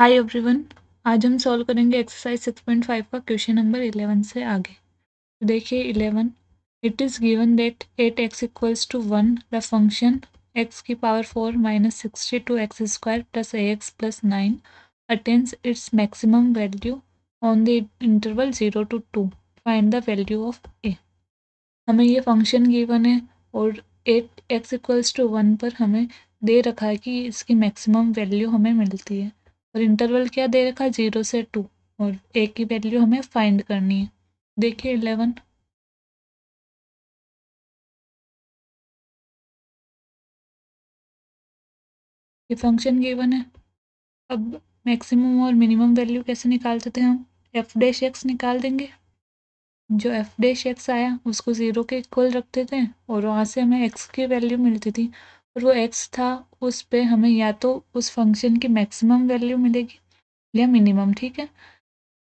Hi everyone. आज हम solve करेंगे एक्सरसाइज 6.5 का क्वेश्चन नंबर 11 से आगे। तो देखिए 11, it is given that 8x equals to 1 the function x की power 4 minus 62x square plus ax plus 9 attains its maximum value on the interval 0 to 2। Find the value of a। हमें ये function given है और 8x equals to 1 पर हमें दे रखा है कि इसकी मैक्सिमम वैल्यू हमें मिलती है और इंटरवल क्या दे रखा है 0 से 2 और a की वैल्यू हमें फाइंड करनी है। देखिए 11, ये फंक्शन गिवन है। अब मैक्सिमम और मिनिमम वैल्यू कैसे निकालते थे हम, एफ डैश एक्स निकाल देंगे। जो एफ डैश एक्स आया उसको 0 के इक्वल रखते थे और वहाँ से हमें एक्स की वैल्यू मिलती थी और वो एक्स था उस पे हमें या तो उस फंक्शन की मैक्सिमम वैल्यू मिलेगी या मिनिमम। ठीक है,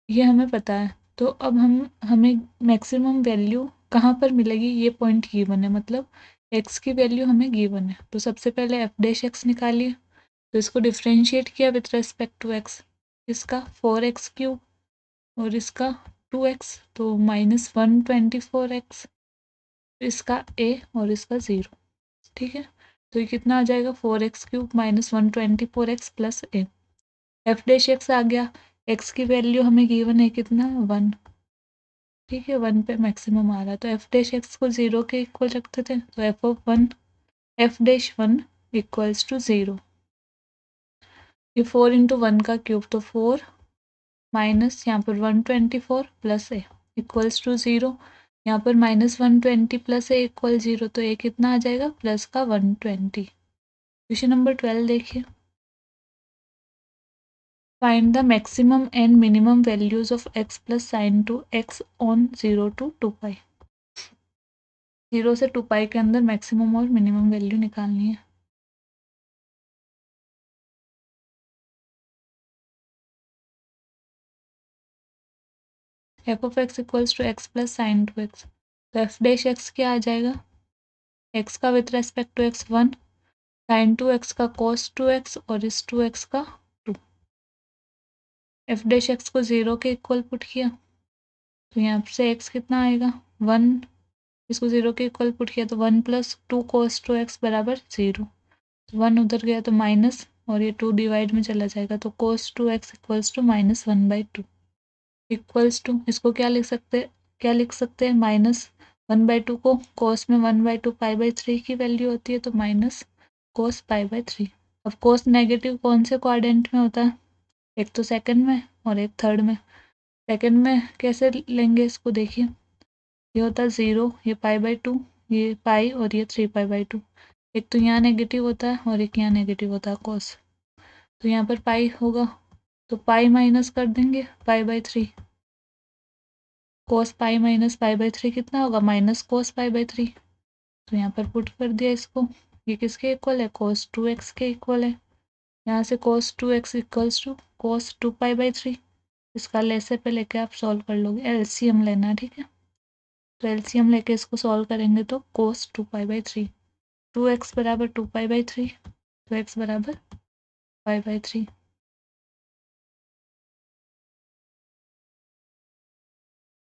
ये हमें पता है। तो अब हमें मैक्सिमम वैल्यू कहाँ पर मिलेगी, ये पॉइंट गिवन है, मतलब एक्स की वैल्यू हमें गिवन है। तो सबसे पहले एफ डैश एक्स निकालिए। तो इसको डिफ्रेंशिएट किया विथ रेस्पेक्ट टू एक्स, इसका 4x³ और इसका 2x, तो -124x, इसका a और इसका 0। ठीक है, तो ये कितना आ जाएगा 4x³ -124x plus a। F dash X आ गया, x की वैल्यू हमें गिवन है कितना 1। ठीक है, 1 पे मैक्सिमम आ रहा है तो एफ डैश एक्स को 0 के इक्वल रखते थे, तो एफ डैश 1 इक्वल्स टू 0। ये 4 इंटू 1 का क्यूब, तो 4 माइनस यहाँ पर 124 प्लस ए इक्वल्स टू 0। यहाँ पर -120 प्लस ए इक्वल 0, तो ए कितना आ जाएगा प्लस का 120। क्वेश्चन नंबर 12 देखिए, find the maximum and minimum values of x plus sine to x on 0 to 2π। 0 से 2π के अंदर मैक्सिमम और मिनिमम वैल्यू निकालनी है। F of x equals to x plus sine two x, तो एफ डैश एक्स क्या आ जाएगा, एक्स का with respect to x 1, sine two x का कॉस टू एक्स और इस 2x का 2। एफ डैश एक्स को 0 के इक्वल पुट किया, तो यहाँ से x कितना आएगा 1, इसको 0 के इक्वल पुट किया तो 1 प्लस 2 कॉस टू एक्स बराबर 0। 1 उधर गया तो माइनस और ये 2 डिवाइड में चला जाएगा, तो cos 2x equals to -1/2 equals to, इसको क्या लिख सकते हैं -1/2 को cos में 1/2 π/3 की वैल्यू होती है, तो माइनस cos π/3। अब cos नेगेटिव कौन से क्वाड्रेंट में होता है, एक तो सेकंड में और एक थर्ड में। सेकंड में कैसे लेंगे इसको, देखिए ये होता है 0, ये π/2, ये पाई और ये 3π/2। एक तो यहाँ नेगेटिव होता है और एक यहाँ नेगेटिव होता है cos, तो यहाँ पर पाई होगा तो पाई माइनस कर देंगे π/3। cos पाई माइनस π/3 कितना होगा -cos π/3, तो यहाँ पर पुट कर दिया इसको। ये किसके इक्वल है, cos 2x के इक्वल है। यहाँ से cos 2x equals to cos 2π/3, इसका लेसे पे लेके आप सॉल्व कर लोगे, एलसीएम लेना है। ठीक है, तो एलसीएम लेके इसको सॉल्व करेंगे तो cos 2π/3, 2x बराबर 2π/3, तो x बराबर π/3।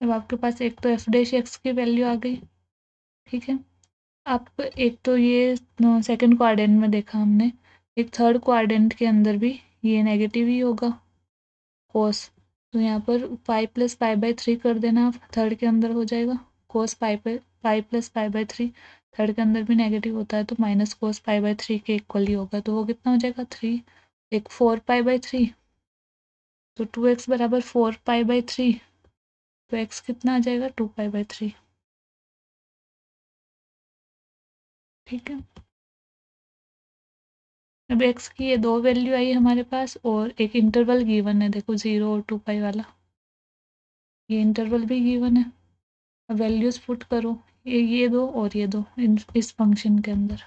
अब आपके पास एक तो एफ डैश एक्स की वैल्यू आ गई। ठीक है, आप एक तो ये सेकंड क्वाड्रेंट में देखा हमने, एक थर्ड क्वाड्रेंट के अंदर भी ये नेगेटिव ही होगा कोस, तो यहाँ पर पाई प्लस π/3 कर देना, आप थर्ड के अंदर हो जाएगा कोस पाई प्लस π/3। थर्ड के अंदर भी नेगेटिव होता है तो माइनस कोस π/3 के इक्वल ही होगा, तो वो कितना हो जाएगा 3, एक 4π/3, तो 2x बराबर 4π/3, तो x कितना आ जाएगा 2π/3। ठीक है, अब x की ये दो वैल्यू आई हमारे पास और एक इंटरवल गिवन है, देखो 0 और 2π वाला, ये इंटरवल भी गिवन है। अब वैल्यूज पुट करो, ये दो और ये दो इस फंक्शन के अंदर,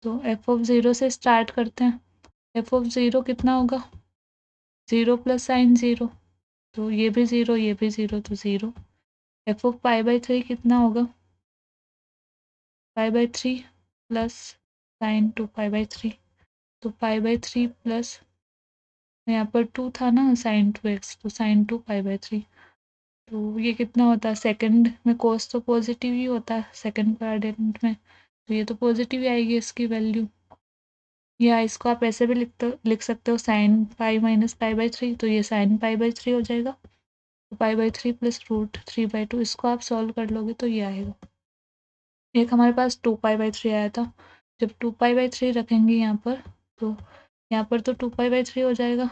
तो एफ ऑफ 0 से स्टार्ट करते हैं। एफ ऑफ 0 कितना होगा 0 प्लस साइन 0, तो ये भी 0 ये भी 0, तो 0। एफ ऑफ π/3 कितना होगा π/3 प्लस साइन 2π/3, तो π/3 प्लस यहाँ पर 2 था ना sin 2x, तो sin 2 π/3। तो ये कितना होता है, सेकंड में कोस तो पॉजिटिव ही होता है सेकंड क्वाड्रेंट में, तो ये तो पॉजिटिव ही आएगी इसकी वैल्यू। या इसको आप ऐसे भी लिख सकते हो sin π माइनस π/3, तो ये sin π/3 हो जाएगा। तो π/3 प्लस √3/2, इसको आप सॉल्व कर लोगे तो ये आएगा। एक हमारे पास 2π/3 आया था, जब 2π/3 रखेंगे यहाँ पर, तो यहाँ पर तो 2π/3 हो जाएगा,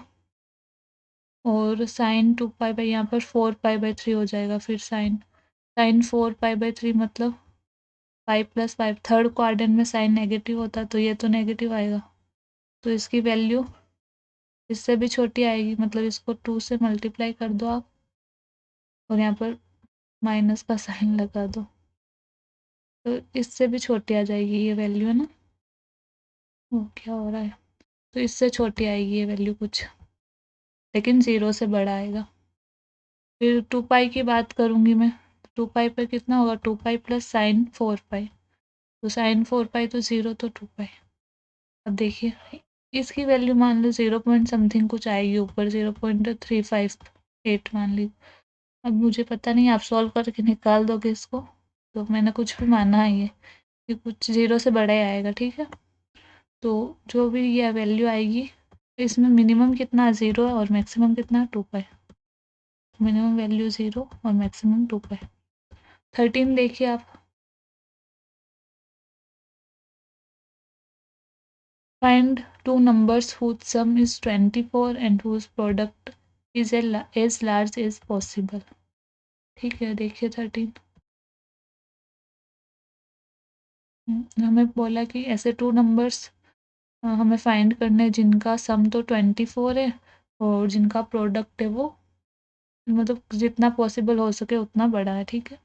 और साइन 2π यहाँ पर 4π/3 हो जाएगा। फिर साइन 4π/3 मतलब pi plus pi, third quadrant में साइन नेगेटिव होता है, तो ये तो नेगेटिव आएगा, तो इसकी वैल्यू इससे भी छोटी आएगी, मतलब इसको 2 से मल्टीप्लाई कर दो आप, और यहाँ पर माइनस का साइन लगा दो, तो इससे भी छोटी आ जाएगी ये वैल्यू, है ना। वो क्या हो रहा है, तो इससे छोटी आएगी ये वैल्यू कुछ, लेकिन 0 से बड़ा आएगा। फिर 2π की बात करूँगी मैं, 2π पर कितना होगा, 2π प्लस साइन 4π, तो साइन 4π तो 0, तो 2π। अब देखिए इसकी वैल्यू मान लो 0 पॉइंट समथिंग कुछ आएगी ऊपर, 0.358 मान ली। अब मुझे पता नहीं, आप सॉल्व करके निकाल दोगे इसको, तो मैंने कुछ भी माना है ये कि कुछ 0 से बड़ा ही आएगा, ठीक है। तो जो भी ये वैल्यू आएगी, इसमें मिनिमम कितना 0 है और मैक्सिमम कितना 2π, मिनिमम वैल्यू 0 और मैक्सिमम 2π। 13 देखिए आप, find two numbers whose sum is 24 and whose product is as large as possible। ठीक है, देखिए 13, हमें बोला कि ऐसे टू नंबर्स हमें फाइंड करने जिनका सम तो 24 है और जिनका प्रोडक्ट है वो मतलब जितना पॉसिबल हो सके उतना बड़ा है, ठीक है।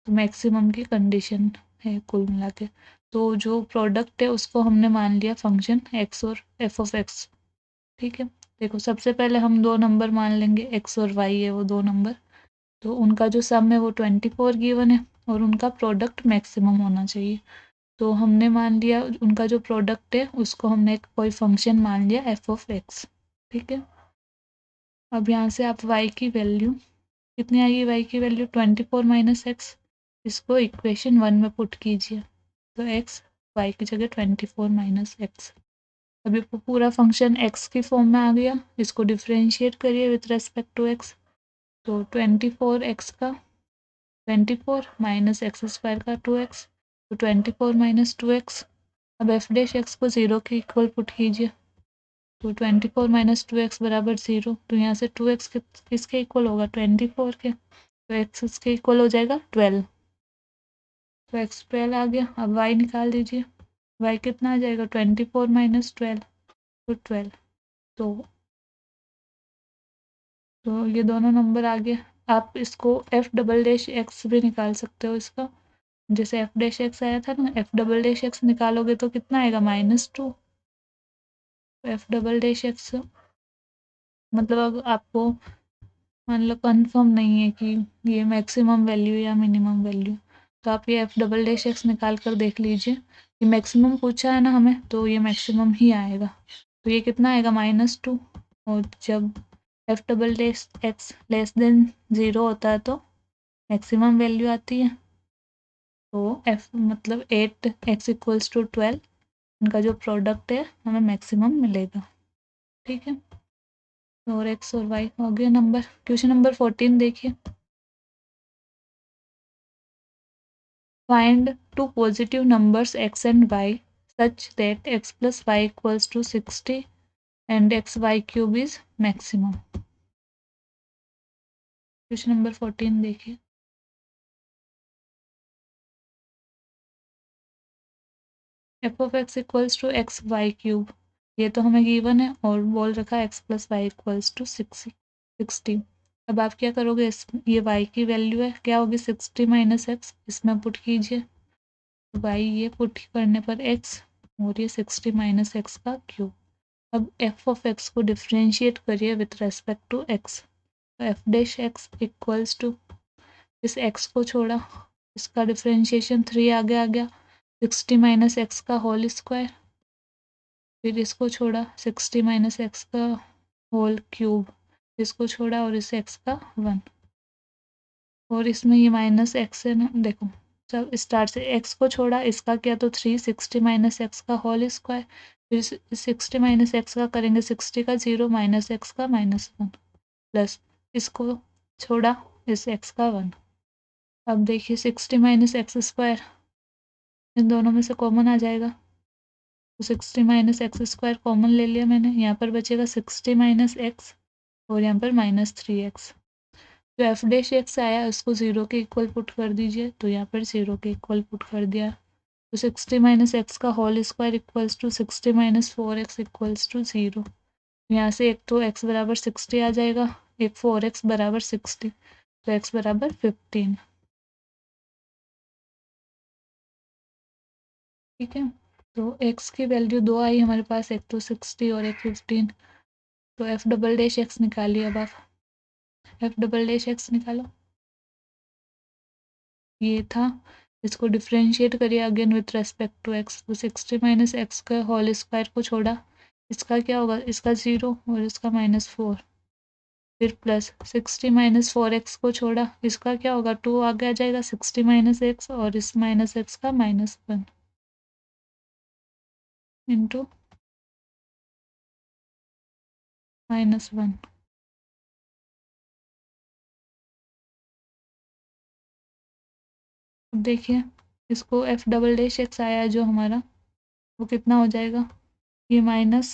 तो मैक्सिमम की कंडीशन है कुल मिला के। तो जो प्रोडक्ट है उसको हमने मान लिया फंक्शन x और f(x), ठीक है। देखो सबसे पहले हम दो नंबर मान लेंगे, x और y है वो दो नंबर, तो उनका जो सम है वो 24 गिवन है और उनका प्रोडक्ट मैक्सिमम होना चाहिए। तो हमने मान लिया उनका जो प्रोडक्ट है उसको हमने कोई फंक्शन मान लिया f(x), ठीक है। अब यहाँ से आप y की वैल्यू कितनी आएगी, y की वैल्यू 24 माइनस एक्स, इसको इक्वेशन 1 में पुट कीजिए, तो x y की जगह 24 माइनस एक्स। अभी पूरा फंक्शन x की फॉर्म में आ गया, इसको डिफ्रेंशिएट करिए विथ रेस्पेक्ट टू x, तो 24x का 24 माइनस एक्स स्क्वायर का 2x, तो 24 माइनस 2x। अब एफ डैश एक्स को 0 के इक्वल पुट कीजिए, तो 24 माइनस 2x बराबर 0, तो यहाँ से 2x किसके इक्वल होगा, 24 के, तो x इसके इक्वल हो जाएगा 12, तो x 12 आ गया। अब y निकाल दीजिए, y कितना आ जाएगा, 24 माइनस 12, तो 12, तो ये दोनों नंबर आ गए। आप इसको f डबल डैश एक्स भी निकाल सकते हो इसका, जैसे f डैश एक्स आया था ना, f डबल डैश एक्स निकालोगे तो कितना आएगा, -2, f डबल डैश एक्स मतलब अब आपको मान लो कंफर्म नहीं है कि ये मैक्सिमम वैल्यू या मिनिमम वैल्यू, तो आप ये f डबल डैश एक्स निकाल कर देख लीजिए, ये मैक्सिमम पूछा है ना हमें, तो ये मैक्सिमम ही आएगा, तो ये कितना आएगा, -2, और जब f double dash x less than 0 होता है तो मैक्सिमम वैल्यू आती है, तो f मतलब 8x इक्वल्स टू 12, इनका जो प्रोडक्ट है हमें मैक्सिमम मिलेगा, ठीक है। और x और y हो गया नंबर। क्वेश्चन नंबर 14 देखिए, find two positive numbers x and y such that x plus y equals to 60 and xy cube is maximum। Question number 14 देखिए, f of x equals to x y cube, ये तो हमें given है और बोल रखा है x plus y equals to 60। अब आप क्या करोगे, ये y की वैल्यू है, क्या होगी 60 माइनस एक्स, इसमें पुट कीजिए, y ये पुट करने पर x और ये 60 माइनस एक्स का क्यूब। अब f ऑफ x को डिफ्रेंशिएट करिए विथ रेस्पेक्ट टू x, तो f dash x equals to, इस x को छोड़ा, इसका डिफ्रेंशिएशन 3 आगे आ गया, 60 माइनस एक्स का होल स्क्वायर, फिर इसको छोड़ा 60 माइनस एक्स का होल क्यूब, इसको छोड़ा और इस एक्स का 1, और इसमें ये माइनस एक्स है ना, देखो सब स्टार्ट से एक्स को छोड़ा, इसका क्या तो 3, 60 माइनस एक्स का होल स्क्वायर, फिर 60 माइनस एक्स का करेंगे 60 का 0 माइनस एक्स का -1 प्लस इसको छोड़ा इस एक्स का 1। अब देखिए 60 माइनस एक्स स्क्वायर इन दोनों में से कॉमन आ जाएगा, तो 60 माइनस एक्स स्क्वायर कॉमन ले लिया मैंने, यहाँ पर बचेगा 60 माइनस एक्स और यहाँ पर -3x। जो एफ डैश एक्स आया उसको 0 के इक्वल पुट कर दीजिए, तो यहाँ पर 0 के इक्वल पुट कर दिया, तो 60 माइनस एक्स का whole square equals to 60 minus 4x equals to 0। यहाँ से एक तो x बराबर 60 आ जाएगा, एक 4x बराबर 60, तो x बराबर 15। ठीक है, तो x की वैल्यू 2 आई हमारे पास, एक तो 60 और एक 15, तो एफ डबल डैश एक्स निकालिए। अब आप एफ डबल डैश एक्स निकालो, ये था, इसको डिफ्रेंशिएट करिए again with respect to x, तो 60 माइनस एक्स का होल स्क्वायर को छोड़ा, इसका क्या होगा, इसका 0 और इसका -4, फिर प्लस 60 माइनस 4x को छोड़ा, इसका क्या होगा 2 आगे आ जाएगा, 60 माइनस एक्स और इस माइनस एक्स का -1 इंटू -1। अब देखिए इसको एफ डबल डैश एक्स आया जो हमारा, वो कितना हो जाएगा, ये माइनस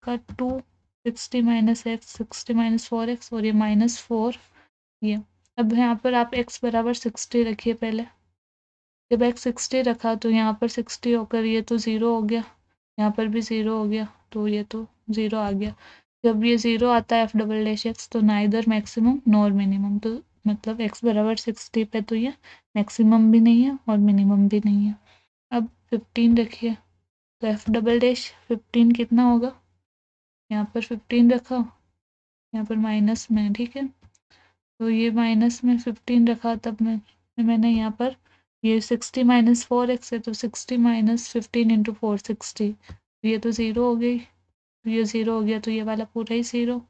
का 2, 60 माइनस एक्स, 60 माइनस 4x और ये -4, ये। अब यहाँ पर आप x बराबर 60 रखिए पहले, जब x 60 रखा तो यहाँ पर 60 होकर ये तो 0 हो गया, यहाँ पर भी 0 हो गया, तो ये तो 0 आ गया। जब ये 0 आता है एफ डबल डैश एक्स, तो नाइदर मैक्सिमम नॉर मिनिमम, तो मतलब x बराबर 60 पे तो ये मैक्सिमम भी नहीं है और मिनिमम भी नहीं है। अब 15 रखिए, तो एफ डबल डैश 15 कितना होगा, यहाँ पर 15 रखा, यहाँ पर माइनस में, ठीक है, तो ये माइनस में 15 रखा, तब मैंने यहाँ पर ये 60 माइनस 4x है, तो 60 माइनस 15 इंटू 4 60, ये तो 0 हो गई, तो ये 0 हो गया, तो ये वाला पूरा ही 0,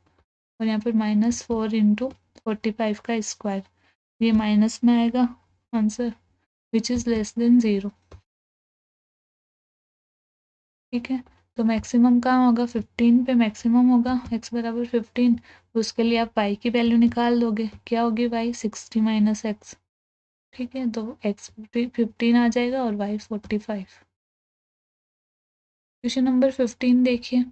और यहाँ पर -4 इंटू 45 का स्क्वायर, ये माइनस में आएगा answer which is less than 0। ठीक है, तो मैक्सिमम कहाँ होगा, 15 पे मैक्सिमम होगा, x बराबर 15, तो उसके लिए आप y की वैल्यू निकाल दोगे, क्या होगी y 60 माइनस एक्स, ठीक है, तो x 15 आ जाएगा और y 45। क्वेश्चन नंबर 15 देखिए,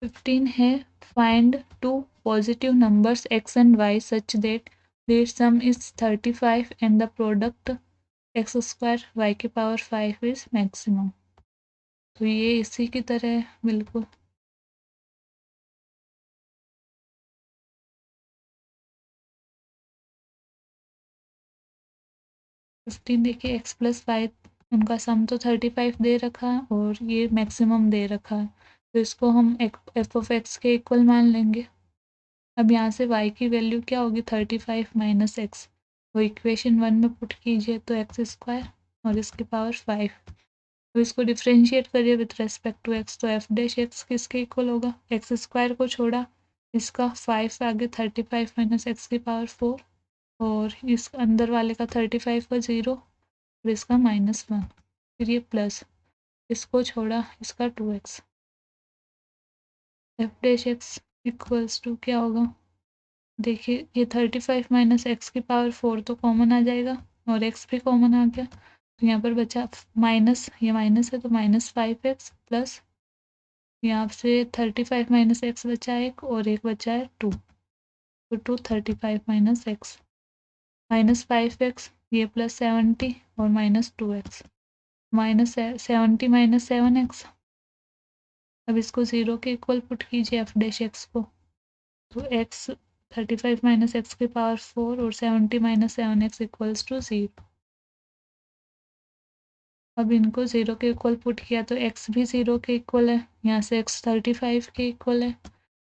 15 है, find two positive numbers x and y such that their sum is 35 and the product x square y की पावर 5 इज मैक्सिमम। तो ये इसी की तरह है बिल्कुल। 15 देखिए, x प्लस वाई उनका सम तो 35 दे रखा है और ये मैक्सिमम दे रखा है, तो इसको हम एफ ऑफ एक्स के इक्वल मान लेंगे। अब यहाँ से y की वैल्यू क्या होगी, 35 माइनस एक्स, वो इक्वेशन 1 में पुट कीजिए, तो एक्स स्क्वायर और इसकी पावर 5। तो इसको डिफ्रेंशिएट करिए विथ रेस्पेक्ट टू एक्स, तो एफ डैश एक्स किसके इक्वल होगा, एक्स स्क्वायर को छोड़ा, इसका 5 आगे 35 माइनस एक्स की पावर 4, और इस अंदर वाले का 35 का 0 और इसका -1, फिर ये प्लस, इसको छोड़ा, इसका 2x, f dash x equals to क्या होगा, देखिए ये 35 माइनस एक्स की पावर 4 तो कॉमन आ जाएगा और x भी कॉमन आ गया, तो यहाँ पर बचा माइनस, ये माइनस है तो -5x प्लस यहाँ से 35 माइनस एक्स बचा एक और एक बचा है 2, तो 235 माइनस एक्स -5x, ये प्लस 70 और -2x, -70 माइनस 7x। अब इसको 0 के इक्वल पुट कीजिए एफ डैश एक्स को, तो x 35 माइनस एक्स की पावर 4 और 70 माइनस 7x इक्वल्स टू 0। अब इनको 0 के इक्वल पुट किया तो x भी 0 के इक्वल है, यहाँ से x 35 के इक्वल है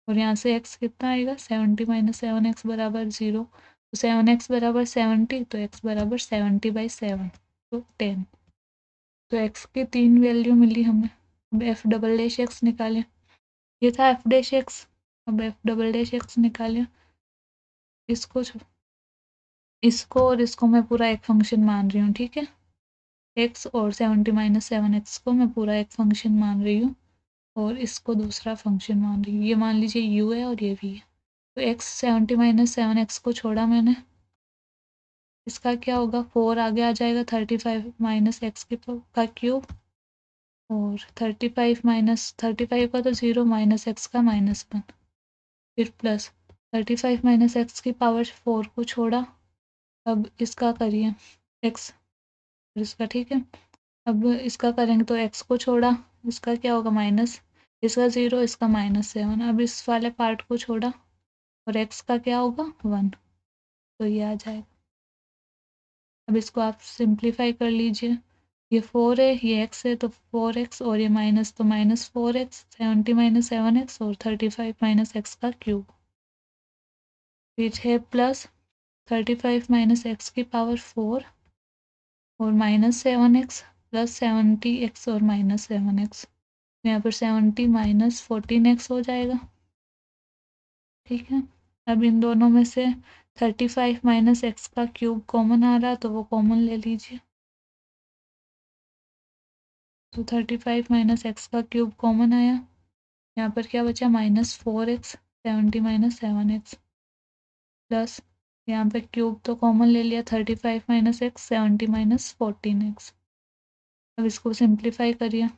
और यहाँ से x कितना आएगा, 70 माइनस 7x बराबर 0, तो 7x बराबर 70, तो x बराबर 70/7, तो 10। तो एक्स की 3 वैल्यू मिली हमें। अब एफ डबल डैश एक्स निकालें। ये था एफ डैश एक्स। अब एफ डबल डैश एक्स निकालें। इसको और इसको मैं पूरा एक फंक्शन मान रही हूँ, ठीक है। एक्स और 70 माइनस 7 एक्स को मैं पूरा एक फंक्शन मान रही हूँ और इसको दूसरा फंक्शन मान रही हूँ। ये मान लीजिए यू है और ये भी है। तो एक्स 70 माइनस 7 एक्स को छोड़ा मैंने, इसका क्या होगा, 4 आगे आ जाएगा, 35 माइनस एक्स का क्यूब, और 35 माइनस 35 का तो 0 माइनस एक्स का -1, फिर प्लस 35 माइनस एक्स की पावर 4 को छोड़ा। अब इसका करिए एक्स, इसका ठीक है। अब इसका करेंगे तो एक्स को छोड़ा, इसका क्या होगा माइनस, इसका 0, इसका -7। अब इस वाले पार्ट को छोड़ा और एक्स का क्या होगा 1, तो ये आ जाएगा। अब इसको आप सिंप्लीफाई कर लीजिए। ये 4 है, ये एक्स है, तो 4x और ये माइनस, तो -4x, 70 माइनस 7x और 35 माइनस एक्स का क्यूब। फिर है प्लस 35 माइनस एक्स की पावर 4 और -7x प्लस 70x और -7x। यहाँ पर 70 माइनस 14x हो जाएगा, ठीक है। अब इन दोनों में से 35 माइनस एक्स का क्यूब कॉमन आ रहा, तो वो कॉमन ले लीजिए। तो 35 माइनस एक्स का क्यूब कॉमन आया। यहाँ पर क्या बचा, -4x, 70 माइनस 7x, प्लस यहाँ पे क्यूब तो कॉमन ले लिया, 35 माइनस एक्स, 70 माइनस 14x। अब इसको सिंप्लीफाई करिए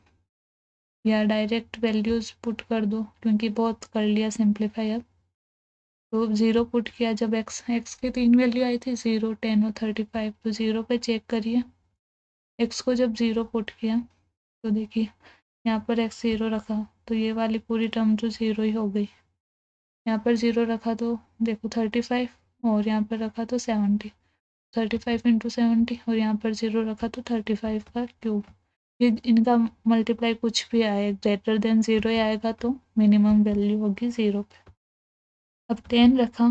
या डायरेक्ट वैल्यूज़ पुट कर दो, क्योंकि बहुत कर लिया सिंप्लीफाई। अब तो 0 पुट किया, जब एक्स की 3 वैल्यू आई थी, 0, 10 और 35, तो 0 पे चेक करिए। एक्स को जब 0 पुट किया तो देखिए यहाँ पर एक्स 0 रखा तो ये वाली पूरी टर्म तो 0 ही हो गई। यहाँ पर 0 रखा तो देखो 35, और यहाँ पर रखा तो 70, 35 इंटू 70, और यहाँ पर 0 रखा तो 35 का क्यूब। ये इनका मल्टीप्लाई कुछ भी आए ग्रेटर देन 0 ही आएगा, तो मिनिमम वैल्यू होगी 0 पे। अब 10 रखा,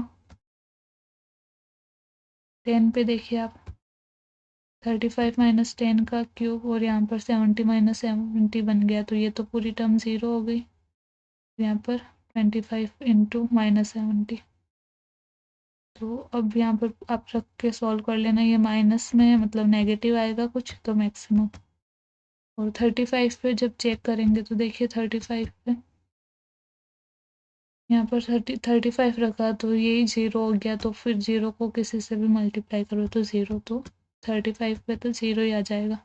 10 पे देखिए आप 35 माइनस 10 का क्यूब, और यहाँ पर 70 माइनस 70 बन गया, तो ये तो पूरी टर्म 0 हो गई। यहाँ पर 25 इंटू -70, तो अब यहाँ पर आप रख के सॉल्व कर लेना। ये माइनस में मतलब नेगेटिव आएगा कुछ, तो मैक्सिमम। और 35 पे जब चेक करेंगे तो देखिए 35 पे यहाँ पर 35 रखा तो यही 0 हो गया, तो फिर 0 को किसी से भी मल्टीप्लाई करो तो 0, तो 35 पे तो 0 ही आ जाएगा।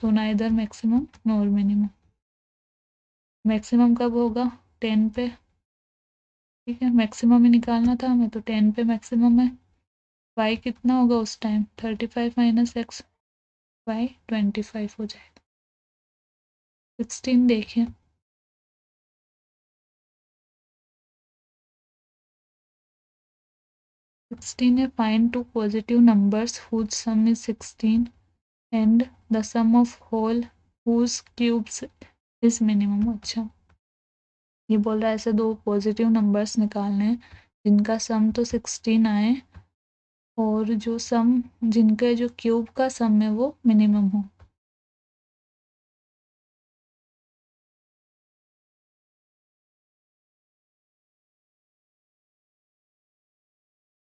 तो ना इधर मैक्सिमम नॉर मिनिमम। मैक्सिमम कब होगा, 10 पे, ठीक है। मैक्सिमम ही निकालना था हमें, तो 10 पे मैक्सिमम है। y कितना होगा उस टाइम, 35 माइनस एक्स, y 25 हो जाएगा। 16 देखिए, 16 है, find two positive numbers whose sum is 16 and the sum of whole whose cubes is minimum. अच्छा, ये बोल रहा है ऐसे दो पॉजिटिव नंबर्स निकालने हैं जिनका सम तो 16 आए और जो सम, जिनके जो क्यूब का सम है वो मिनिमम हो।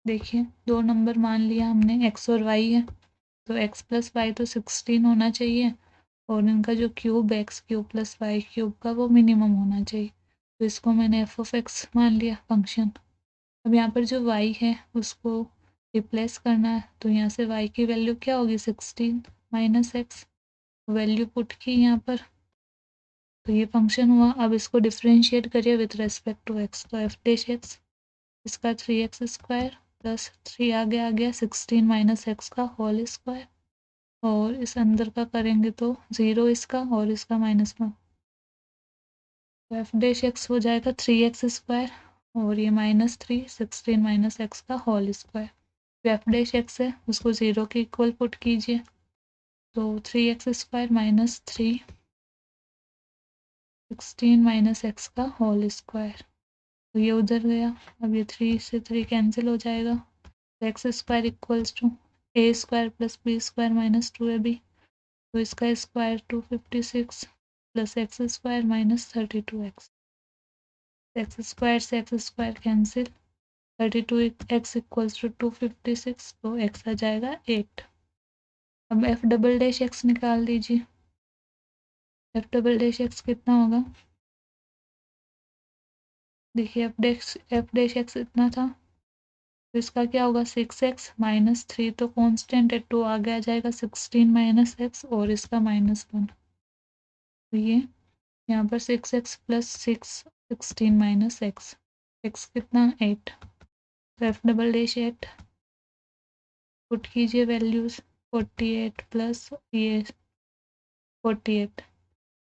देखिए दो नंबर मान लिया हमने, एक्स और वाई है, तो एक्स प्लस वाई तो 16 होना चाहिए, और इनका जो क्यूब है x cube plus y cube का, वो मिनिमम होना चाहिए। तो इसको मैंने एफ ऑफ एक्स मान लिया फंक्शन। अब यहाँ पर जो वाई है उसको रिप्लेस करना है, तो यहाँ से वाई की वैल्यू क्या होगी, 16 माइनस एक्स, वैल्यू पुट की यहाँ पर, तो ये फंक्शन हुआ। अब इसको डिफ्रेंशिएट करिए विथ रेस्पेक्ट टू एक्स, तो एफ डैश एक्स, इसका 3x स्क्वायर प्लस 3 आगे आ गया, 16 माइनस एक्स का होल स्क्वायर, और इस अंदर का करेंगे तो 0 इसका और इसका -1, तो एफ डैश एक्स हो जाएगा 3x स्क्वायर, और ये -3, 16 माइनस एक्स का होल स्क्वायर। जो एफ डैश एक्स है उसको 0 के इक्वल पुट कीजिए, तो 3x स्क्वायर -3, 16 माइनस एक्स का होल स्क्वायर, तो ये उधर गया। अब ये 3 से 3 कैंसिल हो जाएगा, तो x square equals to A square plus B square -2ab, तो इसका square 256 plus X square minus 32x। X square से X square cancel, 32x equals to 256, तो x आ जाएगा 8। अब एफ डबल डैश एक्स निकाल दीजिए। एफ डबल डैश एक्स कितना होगा, देखिए एफ डैश एक्स इतना था, तो इसका क्या होगा 6x माइनस 3, तो कांस्टेंट है, तो आगे आ जाएगा 16 माइनस एक्स और इसका -1। तो ये यहाँ पर 6x plus 16 minus x, x कितना 8, तो एफ डबल डैश 8 पुट कीजिए वैल्यूज, 48 प्लस ये 48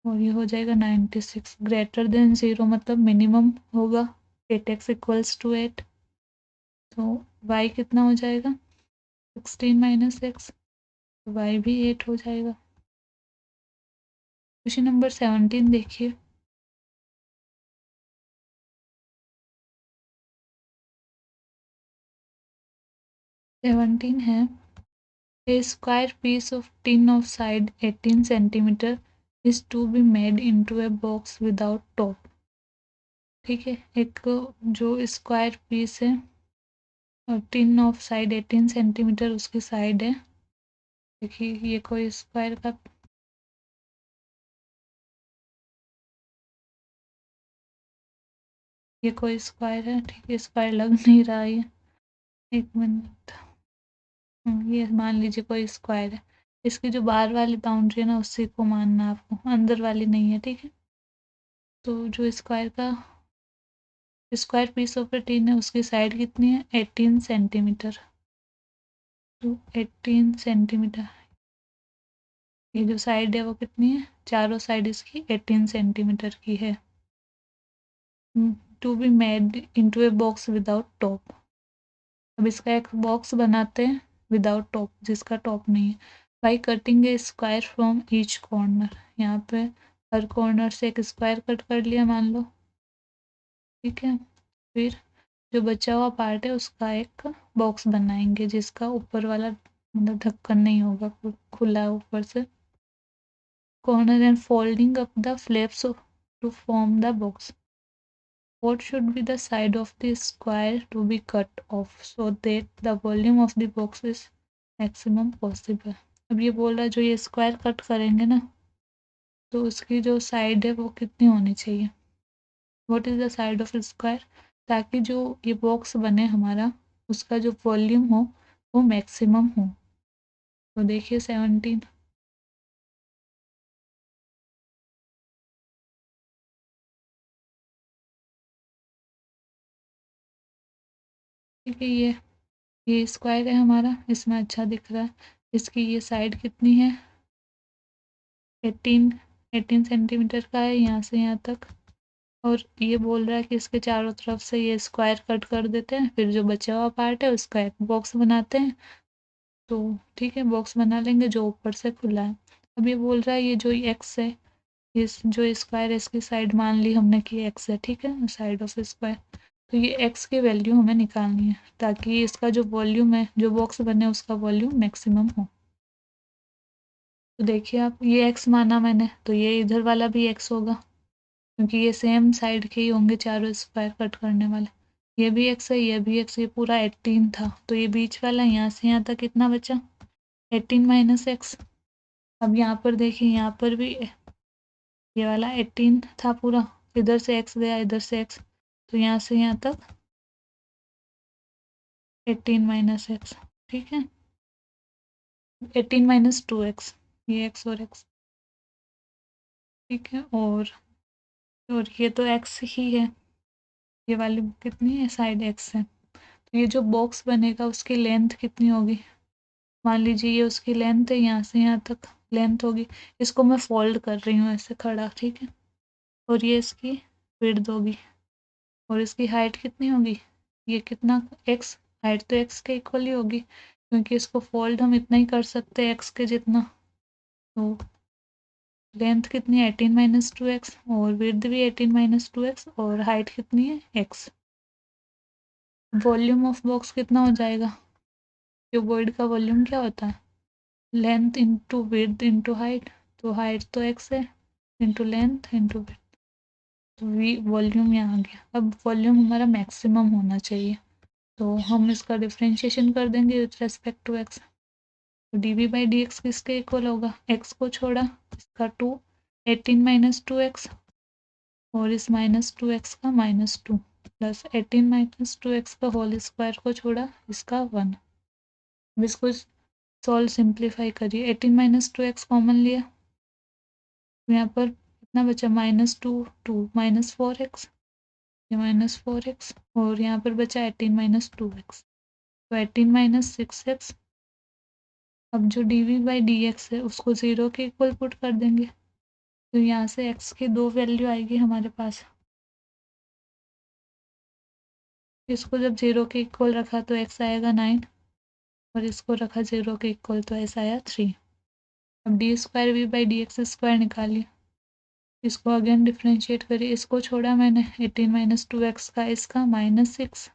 और ये हो जाएगा 96, ग्रेटर देन 0 मतलब मिनिमम होगा 8x इक्वल्स टू 8, तो y कितना हो जाएगा 16 माइनस एक्स, y भी 8 हो जाएगा। क्वेश्चन नंबर 17 देखिए। 17 है, a square piece of tin of side 18 centimeter is to be made into a box without top। ठीक है, एक जो स्क्वायर पीस है और टिन ऑफ साइड 18 सेंटीमीटर उसकी साइड है। देखिए ये कोई स्क्वायर का ये कोई स्क्वायर है, ठीक है, स्क्वायर लग नहीं रहा है, एक मिनट। ये मान लीजिए कोई स्क्वायर है, इसकी जो बाहर वाली बाउंड्री है ना उसी को मानना आपको, अंदर वाली नहीं है, ठीक है। तो जो square piece of a tin है उसकी साइड कितनी है 18 सेंटीमीटर, तो 18 सेंटीमीटर, ये जो साइड है वो कितनी है, चारों साइड इसकी 18 सेंटीमीटर की है। To be made into a box without top. अब इसका एक बॉक्स बनाते हैं विदाउट टॉप, जिसका टॉप नहीं है, by cutting A square from each corner. यहाँ पे हर कॉर्नर से एक स्क्वायर कट कर लिया मान लो, ठीक है। फिर जो बचा हुआ पार्ट है उसका एक बॉक्स बनाएंगे जिसका ऊपर वाला मतलब ढक्कन नहीं होगा, खुला है ऊपर से। Corner and folding up the flaps to form the box. What should be the side of the square to be cut off so that the volume of the box is maximum possible। अब ये बोल रहा है जो ये square cut करेंगे ना तो उसकी जो साइड है वो कितनी होनी चाहिए, what is the side of square, ताकि जो ये बॉक्स बने हमारा उसका जो वॉल्यूम हो वो मैक्सिमम हो। तो देखिए 17, ठीक है, ये स्क्वायर है हमारा, इसमें अच्छा दिख रहा है, इसकी ये साइड कितनी है 18 18 सेंटीमीटर का है यहाँ से यहाँ तक, और ये बोल रहा है कि इसके चारों तरफ से ये स्क्वायर कट कर देते हैं, फिर जो बचा हुआ पार्ट है उसका एक बॉक्स बनाते हैं। तो ठीक है, बॉक्स बना लेंगे जो ऊपर से खुला है। अब ये बोल रहा है ये जो एक्स है, इस जो स्क्वायर है इसकी साइड मान ली हमने कि एक्स है, ठीक है, साइड ऑफ स्क्वायर। तो ये एक्स की वैल्यू हमें निकालनी है ताकि इसका जो वॉल्यूम है जो बॉक्स बने उसका वॉल्यूम मैक्सिमम हो। तो देखिए आप, ये एक्स माना मैंने तो ये इधर वाला भी एक्स होगा क्योंकि ये सेम साइड के ही होंगे चारों स्क्वायर कट करने वाले। ये भी एक्स है, ये भी एक्स, ये पूरा 18 था, तो ये बीच वाला यहाँ से यहाँ तक कितना बचा 18 माइनस एक्स। अब यहाँ पर देखिए यहाँ पर भी ये वाला 18 था पूरा, इधर से एक्स गया इधर से एक्स, तो यहाँ से यहाँ तक 18 माइनस एक्स, ठीक है, 18 माइनस 2x, ये एक्स और एक्स, ठीक है। और ये तो एक्स ही है, ये वाली कितनी है साइड एक्स है, तो ये जो बॉक्स बनेगा उसकी लेंथ कितनी होगी, मान लीजिए ये उसकी लेंथ है यहाँ से यहाँ तक लेंथ होगी, इसको मैं फोल्ड कर रही हूँ ऐसे खड़ा, ठीक है, और ये इसकी विड्थ होगी और इसकी हाइट कितनी होगी, ये कितना एक्स, हाइट तो एक्स के इक्वल ही होगी क्योंकि इसको फोल्ड हम इतना ही कर सकते हैं एक्स के जितना। तो लेंथ कितनी है 18 माइनस 2x और विड्थ भी 18 माइनस 2x और हाइट कितनी है x। वॉल्यूम ऑफ बॉक्स कितना हो जाएगा, क्यूबॉइड का वॉल्यूम क्या होता है length into width into height, तो हाइट तो x है इंटू लेंथ इंटू विड्थ, तो वी वॉल्यूम यहाँ आ गया। अब वॉल्यूम हमारा मैक्सिमम होना चाहिए, तो हम इसका डिफ्रेंशिएशन कर देंगे विथ रेस्पेक्ट टू x। तो d v by d x किसके इक्वल होगा, x को छोड़ा इसका 2, 18 माइनस 2x, और इस माइनस 2x का -2 प्लस 18 माइनस 2x का होल स्क्वायर को छोड़ा इसका 1। अब इसको सॉल्व सिंप्लीफाई करिए, 18 माइनस 2x कॉमन लिया, तो यहाँ पर कितना बचा, -2, 2 -4x, ये -4x, और यहाँ पर बचा 18 माइनस 2x, तो 18 माइनस 6x। अब जो d v by d x है उसको 0 के इक्वल पुट कर देंगे, तो यहाँ से x की 2 वैल्यू आएगी हमारे पास। इसको जब 0 के इक्वल रखा तो x आएगा 9, और इसको रखा 0 के इक्वल तो s आया 3। अब d square v by d x square निकालिए, इसको अगेन डिफ्रेंशिएट करिए, इसको छोड़ा मैंने 18 माइनस 2x का इसका -6,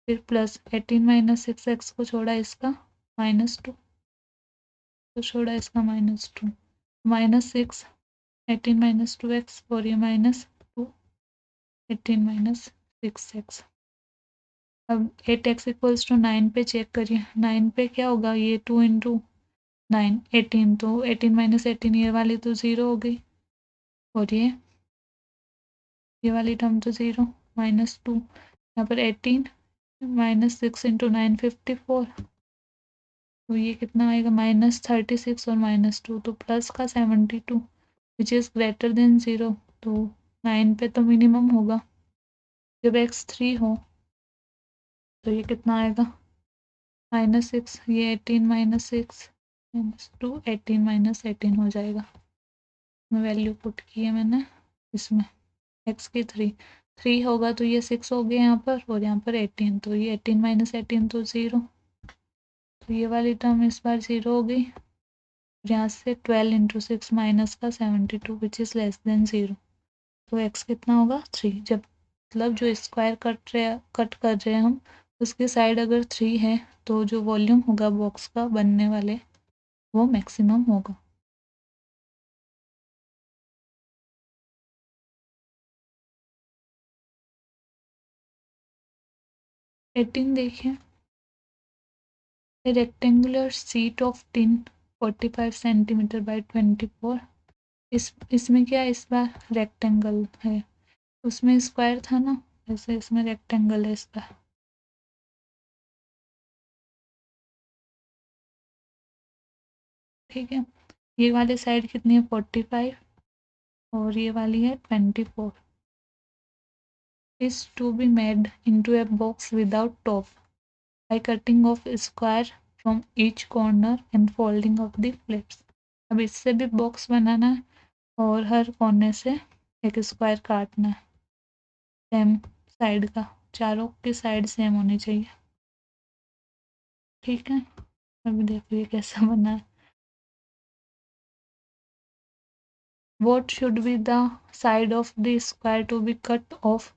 फिर प्लस 18 माइनस 6x को छोड़ा इसका -2, तो छोड़ा इसका -2, -6 18 माइनस 2x, और ये -2 18 माइनस 6x। अब 8x इक्वल्स टू 9 पे चेक करिए, 9 पे क्या होगा, ये 2 इंटू 9 18, तो 18 माइनस 18 ये वाली तो 0 हो गई, और ये वाली टर्म तो 0, -2, यहाँ पर 18 -6 इंटू 9 54, तो ये कितना आएगा, -36 और -2, तो प्लस का 72 विच इज़ ग्रेटर देन 0, तो 9 पे तो मिनिमम होगा। जब x 3 हो तो ये कितना आएगा, -6, ये 18 -6 -2 18 -18 हो जाएगा। वैल्यू पुट की है मैंने इसमें, x की 3 होगा तो ये 6 हो गया यहाँ पर, और यहाँ पर 18, तो ये 18 माइनस 18 तो 0, तो ये वाली टर्म इस बार 0 हो गई। यहाँ से 12 इंटू 6 माइनस का 72 विच इज़ लेस देन 0, तो x कितना होगा 3। जब मतलब जो स्क्वायर कट कर रहे हैं हम, उसकी साइड अगर 3 है तो जो वॉल्यूम होगा बॉक्स का बनने वाले वो मैक्सिमम होगा। एटीन देखिए, rectangular seat of tin 45 centimetre by 24, इसमें क्या इस बार रेक्टेंगल है, उसमें स्क्वायर था ना, जैसे इसमें रेक्टेंगल है इस बार। ठीक है, ये वाली साइड कितनी है 45, और ये वाली है 24, is to be made into a box without top by cutting off square from each corner and folding of the flips। अब इससे भी बॉक्स बनाना है और हर कोने से एक स्क्वायर काटना है, सेम साइड का, चारों की साइड सेम होनी चाहिए। ठीक है, अभी देखो ये कैसा बना है। What should be the side of the square to be cut off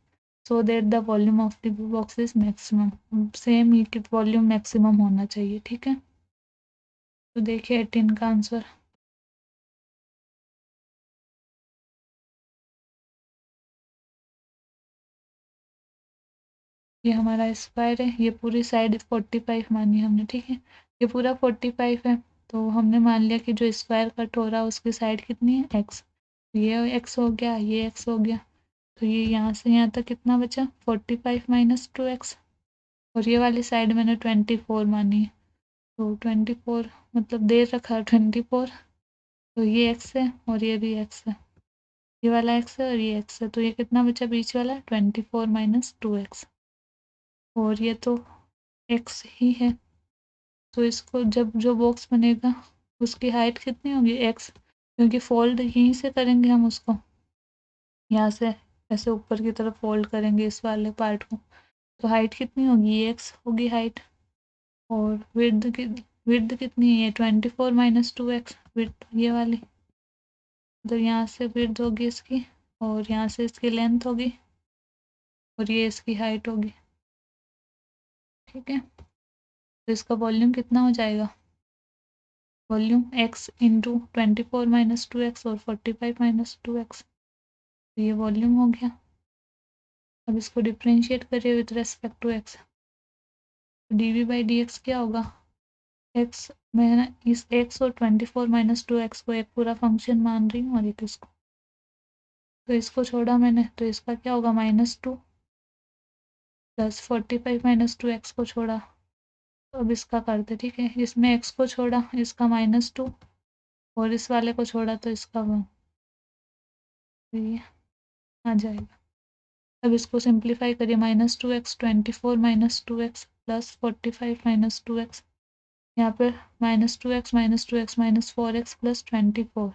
so that the volume of the box is maximum। Same ही कि वॉल्यूम मैक्सिमम होना चाहिए। ठीक है, तो देखिए 18 का आंसर। ये हमारा स्क्वायर है, ये पूरी साइड 45 मानी हमने। ठीक है, ये पूरा 45 है, तो हमने मान लिया कि जो स्क्वायर कट हो रहा है उसकी साइड कितनी है x, ये x हो गया, ये x हो गया, तो ये यहाँ से यहाँ तक कितना बचा 45 माइनस 2x, और ये वाली साइड मैंने 24 मानी है, तो 24 मतलब देर रखा 24, तो ये x है और ये भी x है, ये वाला x है और ये x है, तो ये कितना बचा बीच वाला 24 माइनस 2x, और ये तो x ही है, तो इसको जब जो बॉक्स बनेगा उसकी हाइट कितनी होगी x, क्योंकि फोल्ड यहीं से करेंगे हम उसको, यहाँ से ऐसे ऊपर की तरफ फोल्ड करेंगे इस वाले पार्ट को, तो हाइट कितनी होगी ये x होगी हाइट, और विड्थ कितनी है 24 माइनस 2x विड्थ ये वाली, तो यहाँ से विड्थ होगी इसकी, और यहाँ से इसकी लेंथ होगी, और ये इसकी हाइट होगी। ठीक है, तो इसका वॉल्यूम कितना हो जाएगा volume x into 24 minus 2x और 45 माइनस 2x, तो ये वॉल्यूम हो गया। अब इसको डिफ्रेंशिएट करिए with respect to x, d v by d x क्या होगा, x मैं ना इस x और 24 माइनस 2x को एक पूरा फंक्शन मान रही हूँ और एक इसको, तो इसको छोड़ा मैंने तो इसका क्या होगा -2 प्लस 45 माइनस 2x को छोड़ा, तो अब इसका करते ठीक है, इसमें x को छोड़ा इसका -2 और इस वाले को छोड़ा तो इसका 1, तो ये आ जाएगा। अब इसको सिंप्लीफाई करिए, -2x 24 minus 2x plus 45 minus 2x, यहाँ पर -2x -4x प्लस 24,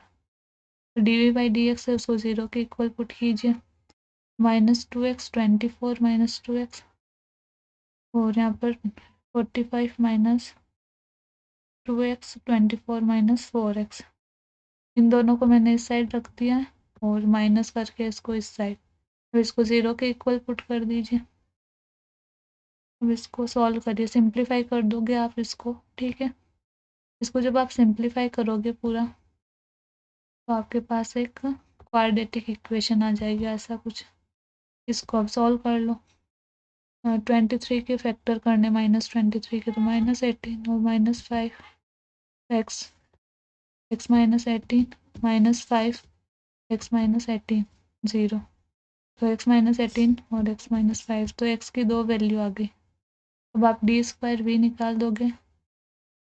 तो d v by d x है उसको 0 के इक्वल पुट कीजिए, -2x 24 माइनस 2x और यहाँ पर 45 माइनस 2x 24 माइनस 4x, इन दोनों को मैंने इस साइड रख दिया है और माइनस करके इसको इस साइड, अब इसको 0 के इक्वल पुट कर दीजिए। अब इसको सॉल्व करिए, सिंप्लीफाई कर दोगे आप इसको, ठीक है। इसको जब आप सिंप्लीफाई करोगे पूरा तो आपके पास एक क्वाड्रेटिक इक्वेशन आ जाएगी ऐसा कुछ, इसको अब सॉल्व कर लो। 23 के फैक्टर करने -23 के, तो -18 और -5 x x -18 -5 x -18 0, तो x -18 और x -5, तो x की दो वैल्यू आ गई। अब आप डी स्क्वायर भी निकाल दोगे,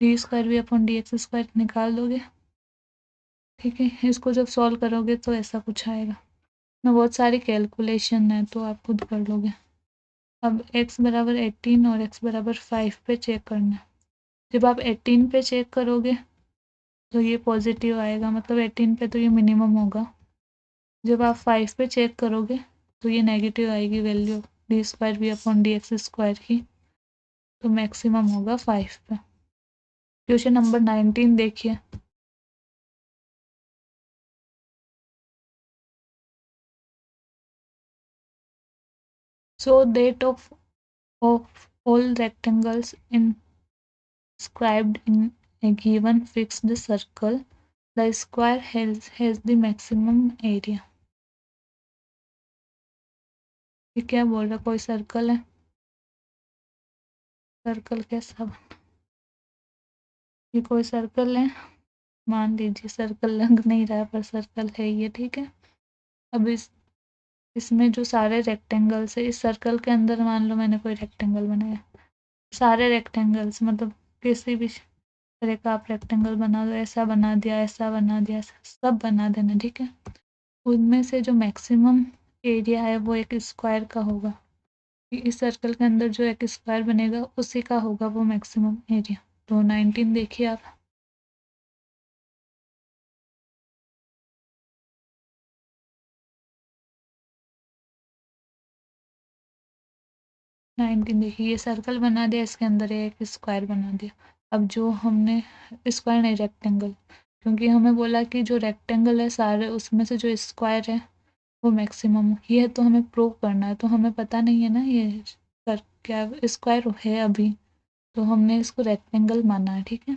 डी स्क्वायर भी अपन डी एक्स स्क्वायर निकाल दोगे, ठीक है। इसको जब सॉल्व करोगे तो ऐसा कुछ आएगा ना, बहुत सारी कैलकुलेशन है तो आप खुद कर लोगे। अब x बराबर 18 और x बराबर 5 पे चेक करना है, जब आप 18 पे चेक करोगे तो ये पॉजिटिव आएगा, मतलब 18 पे तो ये मिनिमम होगा। जब आप 5 पे चेक करोगे तो ये नेगेटिव आएगी वैल्यू डी स्क्वायर भी अपॉन डी एक्स स्क्वायर की, तो मैक्सिमम होगा 5 पे। क्वेश्चन नंबर 19 देखिए, so that of all rectangles inscribed in a given fixed circle, the square has the maximum area। ये क्या बोल रहा है, कोई सर्कल है, सर्कल कैसा, ये कोई सर्कल है, मान लीजिए सर्कल लग नहीं रहा पर सर्कल है ये, ठीक है। अब इसमें जो सारे रेक्टेंगल्स है, इस सर्कल के अंदर मान लो मैंने कोई रेक्टेंगल बनाया, सारे रेक्टेंगल्स मतलब किसी भी तरह का आप रेक्टेंगल बना दो, ऐसा बना दिया, ऐसा बना दिया, सब बना देना, ठीक है। उनमें से जो मैक्सिमम एरिया है वो एक स्क्वायर का होगा, इस सर्कल के अंदर जो एक स्क्वायर बनेगा उसी का होगा वो मैक्सिमम एरिया। तो 19 देखिए आप, देखिए ये सर्कल बना दिया, इसके अंदर एक स्क्वायर बना दिया। अब जो हमने स्क्वायर नहीं रेक्टेंगल, क्योंकि हमें बोला कि जो रेक्टेंगल है सारे उसमें से जो स्क्वायर है वो मैक्सिमम, ये तो हमें प्रूव करना है, तो हमें पता नहीं है ना ये कर क्या स्क्वायर है अभी, तो हमने इसको रेक्टेंगल माना है, ठीक है।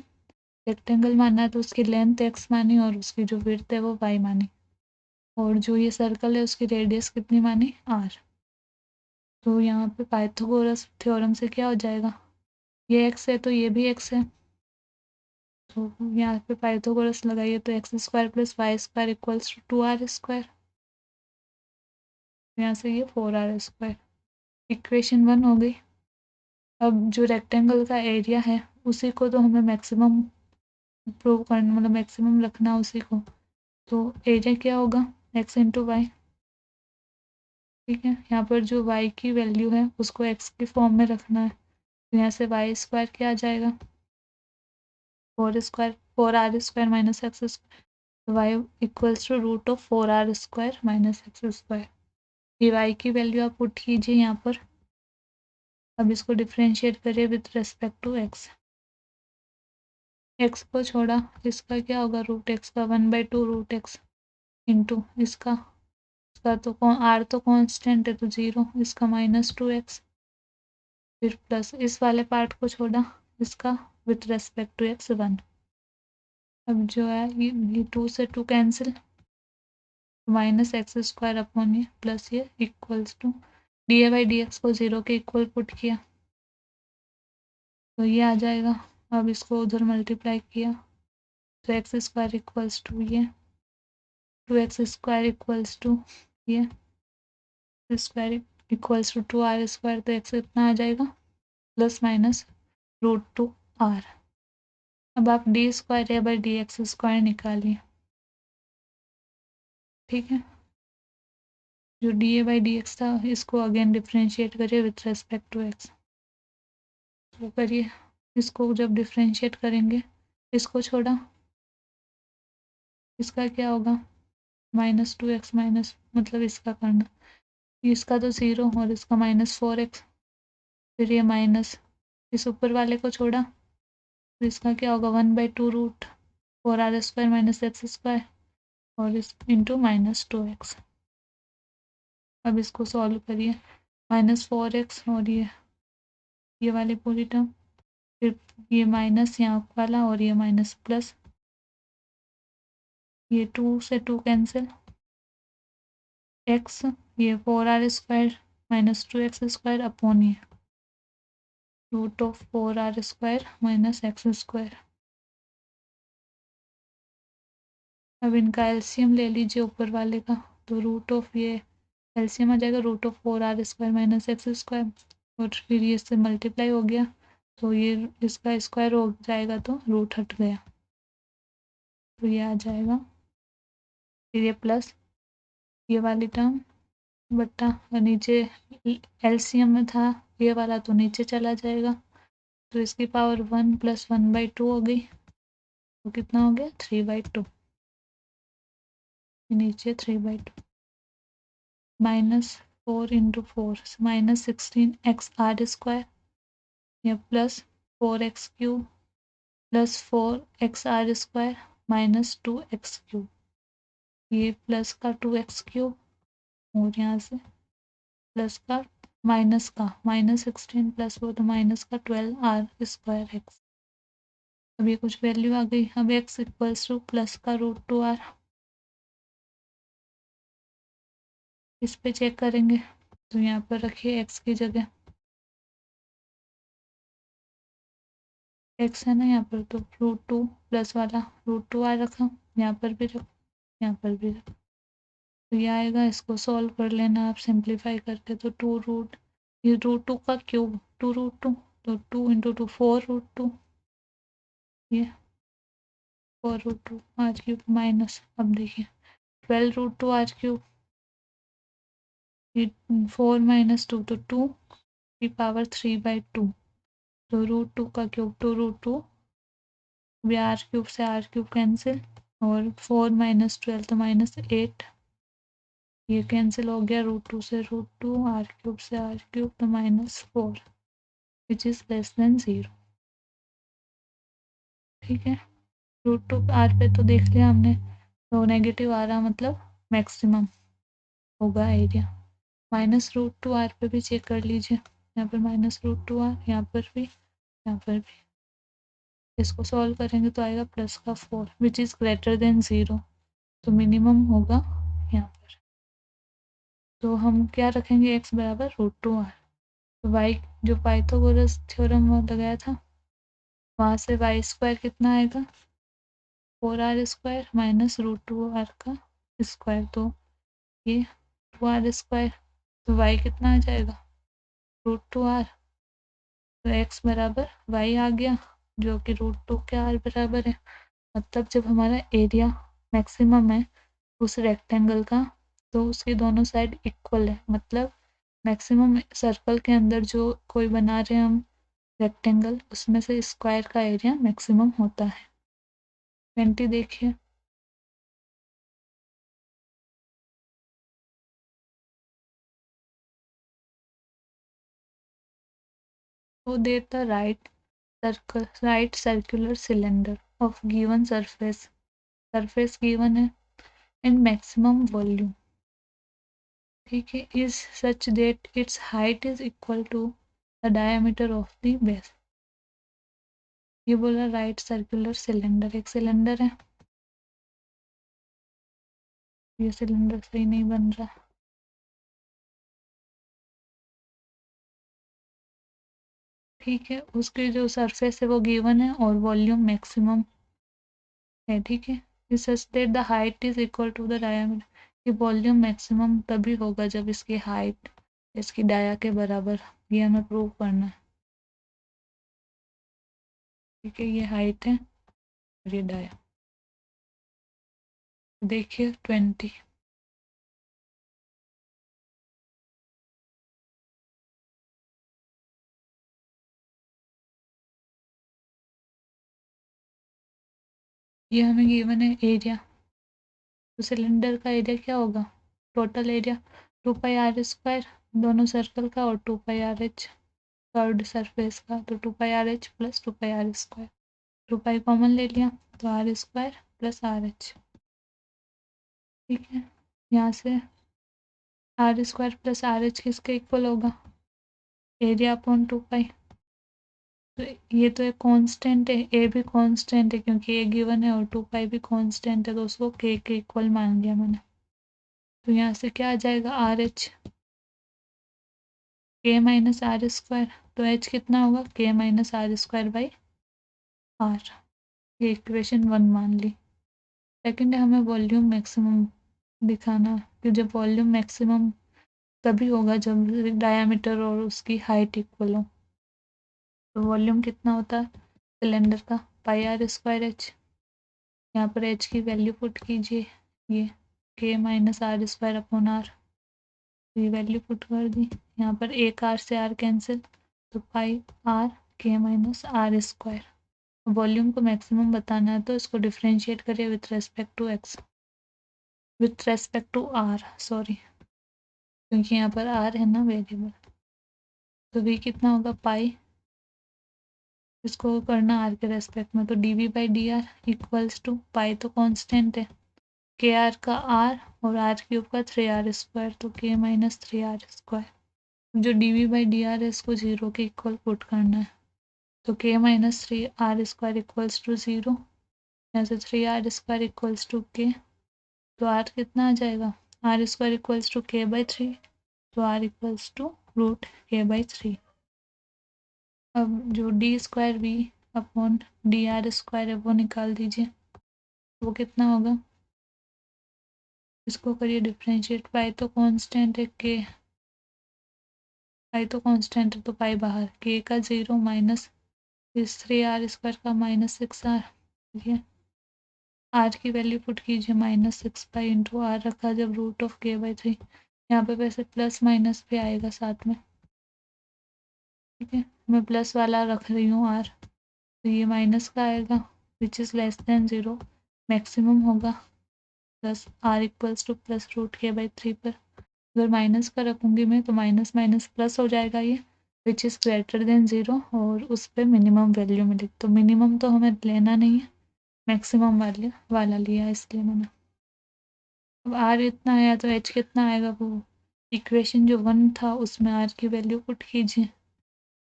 रेक्टेंगल माना है तो उसकी लेंथ एक्स मानी और उसकी जो विड्थ है वो वाई मानी, और जो ये सर्कल है उसकी रेडियस कितनी मानी, आर। तो यहाँ पे पाइथागोरस थ्योरम से क्या हो जाएगा, ये एक्स है तो ये भी एक्स है, तो यहाँ पे पाइथागोरस लगाइए तो x square plus y square equals to 2r square, यहाँ से ये 4r स्क्वायर, इक्वेशन 1 हो गई। अब जो रेक्टेंगल का एरिया है उसी को तो हमें मैक्सिमम प्रूव करना, मतलब मैक्सिमम रखना उसी को, तो एरिया क्या होगा एक्स इंटू वाई, ठीक है। यहाँ पर जो y की वैल्यू है उसको x के फॉर्म में रखना है, तो यहाँ से वाई स्क्वायर क्या आ जाएगा, 4r square minus x square, y equals to root of 4r square minus x square, ये y की वैल्यू आप पुट कीजिए यहाँ पर। अब इसको डिफ्रेंशिएट करिए with respect to x, x को छोड़ा इसका क्या होगा रूट एक्स का 1/2 रूट एक्स इंटू इसका तो r तो कांस्टेंट है तो 0, इसका -2x, फिर प्लस इस वाले पार्ट को छोड़ा इसका विथ रेस्पेक्ट टू x 1, अब जो है ये 2 से 2 cancel, minus x square upon ये प्लस ये equals to d a by d x को 0 के इक्वल पुट किया तो ये आ जाएगा। अब इसको उधर मल्टीप्लाई किया तो एक्स स्क्वायर इक्वल्स टू ये 2x स्क्वायर इक्वल्स टू ये square equals to 2r square, तो एक्स कितना आ जाएगा प्लस माइनस √2r। अब आप d square a by d x square निकालिए। ठीक है, जो d a by d x था इसको अगेन डिफ्रेंशिएट करिए विथ रेस्पेक्ट टू एक्स। तो करिए, इसको जब डिफ्रेंशिएट करेंगे इसको छोड़ा, इसका क्या होगा -2x माइनस, मतलब इसका करना, इसका तो 0 और इसका -4x, फिर ये माइनस इस ऊपर वाले को छोड़ा तो इसका क्या होगा 1/2√4r² माइनस एक्स स्क्वायर और इस इंटू -2x। अब इसको सॉल्व करिए, -4x और ये वाली पूरी टर्म, फिर ये माइनस यहाँ वाला और ये माइनस प्लस, ये 2 से 2 कैंसिल, x ये 4r² minus 2x square upon ये √4r² माइनस एक्स स्क्वायर। अब इनका एलसीएम ले लीजिए ऊपर वाले का, तो रूट ऑफ ये एलसीएम आ जाएगा √4r² माइनस एक्स स्क्वायर और फिर ये इससे मल्टीप्लाई हो गया तो ये इसका स्क्वायर हो जाएगा तो रूट हट गया तो ये आ जाएगा। फिर ये प्लस ये वाली टर्म बट्टा और नीचे एलसीएम में था ये वाला तो नीचे चला जाएगा तो इसकी पावर 1 + 1/2 हो गई, तो कितना हो गया 3/2, नीचे 3/2 -4 × 4 -16xr² या plus 4x³ plus 4xr² minus 2x³, ये प्लस का 2x³ और यहाँ से प्लस का -16 प्लस वो तो माइनस का 12r² x। अब ये कुछ वैल्यू आ गई, अब x इक्वल्स टू प्लस का √2r, इस पे चेक करेंगे तो यहाँ पर रखिए x की जगह x है ना यहाँ पर, तो √2 प्लस वाला √2r रखा, यहाँ पर भी रख, यहाँ पर भी रख, तो ये आएगा। इसको सॉल्व कर लेना आप सिंप्लीफाई करके, तो ये √2 का क्यूब 2√2, तो 2 × 2 4√2, ये 4√2 r³ माइनस, अब देखिए 12√2 r³, ये 4 - 2 तो 2 की पावर 3/2, तो √2 का क्यूब 2√2, r³ से r³ कैंसिल और 4 - 12 तो -8, ये कैंसिल हो गया, √2 से √2, r³ से r³ तो -4 विच इज लेस देन 0। ठीक है, √2 r पे तो देख लिया हमने, तो नेगेटिव आ रहा मतलब मैक्सिमम होगा एरिया। -√2 r पे भी चेक कर लीजिए, यहाँ पर -√2 r, यहाँ पर भी, यहाँ पर भी। इसको सॉल्व करेंगे तो आएगा प्लस का 4 विच इज़ ग्रेटर देन 0, तो मिनिमम होगा यहाँ पर। तो हम क्या रखेंगे x बराबर √2r, तो y जो पाइथागोरस थ्योरम लगाया था वहाँ से y² कितना आएगा 4r² माइनस √2r का स्क्वायर, तो ये 2r², तो y कितना आ जाएगा √2r, तो x बराबर y आ गया जो कि √2 के r बराबर है। मतलब जब हमारा एरिया मैक्सिमम है उस रेक्टेंगल का तो उसकी दोनों साइड इक्वल है, मतलब मैक्सिमम सर्कल के अंदर जो कोई बना रहे हैं हम रेक्टेंगल उसमें से स्क्वायर का एरिया मैक्सिमम होता है। 20 देखिए, वो देता right circular cylinder of given surface given है एंड मैक्सिमम वॉल्यूम। ठीक है, is such that its height is equal to the diameter of the base. ये बोला राइट सर्कुलर सिलेंडर, एक सिलेंडर है, ये सिलेंडर सही नहीं बन रहा। ठीक है, उसके जो सरफेस है वो गिवन है और वॉल्यूम मैक्सिमम है। ठीक है, such that the height is equal to the diameter. ये वॉल्यूम मैक्सिमम तभी होगा जब इसकी हाइट इसकी डाया के बराबर, ये हमें प्रूव करना है। ठीक है, ये हाइट है और ये डाया। देखिए 20, ये हमें गिवन है एरिया। तो सिलेंडर का एरिया क्या होगा, टोटल एरिया 2πr², दोनों सर्कल का, और 2πrh कर्व्ड सरफेस का, तो 2πrh प्लस 2πr²। 2π कॉमन ले लिया तो r² प्लस RH। ठीक है, यहाँ से r² प्लस RH किसके इक्वल होगा, एरिया अपॉन 2π। तो ये तो एक कांस्टेंट है, ए भी कांस्टेंट है क्योंकि ए गिवन है और 2π भी कांस्टेंट है, तो उसको के इक्वल मान लिया मैंने। तो यहाँ से क्या आ जाएगा, RH के माइनस r², तो h कितना होगा, के माइनस r² बाई r। ये इक्वेशन 1 मान ली। सेकंड है, हमें वॉल्यूम मैक्सिमम दिखाना, कि जब वॉल्यूम मैक्सिमम तभी होगा जब डायामीटर और उसकी हाइट इक्वल हो। तो वॉल्यूम कितना होता है सिलेंडर का, πr²h। यहाँ पर h की वैल्यू पुट कीजिए, ये k minus r² upon r, ये वैल्यू पुट कर दी। यहाँ पर एक r से r कैंसिल, तो πr k minus r²। Volume को मैक्सिमम बताना है तो इसको डिफ्रेंशिएट करिए with respect to x, with respect to r sorry, क्योंकि यहाँ पर r है ना वेरिएबल। तो v कितना होगा, पाई, इसको करना r के रेस्पेक्ट में, तो dv by D R equals to, pi तो कांस्टेंट है, के आर का r और r³ का 3r², तो k माइनस 3r²। जो dv बाई डी आर है इसको 0 के इक्वल पुट करना है, तो k minus 3r² equals to 0, यहाँ से 3r² इक्वल्स टू k, तो r कितना आ जाएगा, r² इक्वल्स टू k/3, तो r equals to root k/3। अब जो d² v अपॉन dr² है वो निकाल दीजिए, वो कितना होगा, इसको करिए डिफ्रेंशिएट, पाई तो कांस्टेंट है, के पाई तो कांस्टेंट है तो पाई बाहर, के का 0 माइनस इस 3r² का -6r, ठीक है, r की वैल्यू पुट कीजिए -6π इंटू आर रखा जब रूट ऑफ k/3, यहाँ पे वैसे प्लस माइनस भी आएगा साथ में। ठीक है, मैं प्लस वाला रख रही हूँ r, तो ये माइनस का आएगा which is less than 0, maximum होगा plus r equals to plus root k/3 पर। अगर माइनस का रखूँगी मैं तो माइनस माइनस प्लस हो जाएगा ये, विच इज़ ग्रेटर देन 0, और उस पर मिनिमम वैल्यू मिलेगी। तो मिनिमम तो हमें लेना नहीं है, मैक्सिमम वाला लिया इसलिए मैंने। अब r इतना आया तो h कितना आएगा, वो इक्वेशन जो 1 था उसमें r की वैल्यू पुट कीजिए,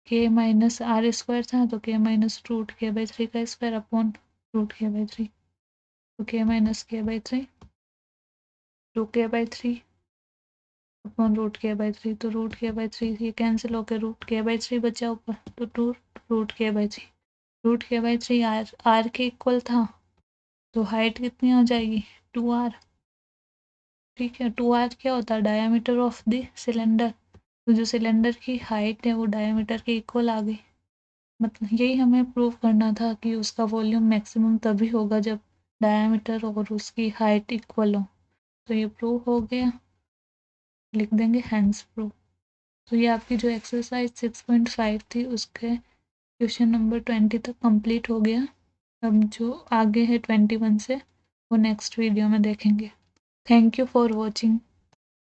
k माइनस r² था तो k माइनस रूट k/3 का स्क्वायर अपॉन रूट k/3, तो k minus k/3 two k/3 upon root k/3, तो रूट k/3 ये कैंसिल होकर रूट k/3 बचा ऊपर, तो two root k/3, root k/3 r के इक्वल था, तो हाइट कितनी हो जाएगी 2r। ठीक है, 2r क्या होता है, डायामीटर ऑफ द सिलेंडर, तो जो सिलेंडर की हाइट है वो डायामीटर के इक्वल आ गई। मतलब यही हमें प्रूव करना था कि उसका वॉल्यूम मैक्सिमम तभी होगा जब डायामीटर और उसकी हाइट इक्वल हो। तो ये प्रूव हो गया, लिख देंगे हैंस प्रूव। तो ये आपकी जो एक्सरसाइज 6.5 थी उसके क्वेश्चन नंबर 20 तक कंप्लीट हो गया। अब जो आगे है 21 से वो नेक्स्ट वीडियो में देखेंगे। Thank you for watching.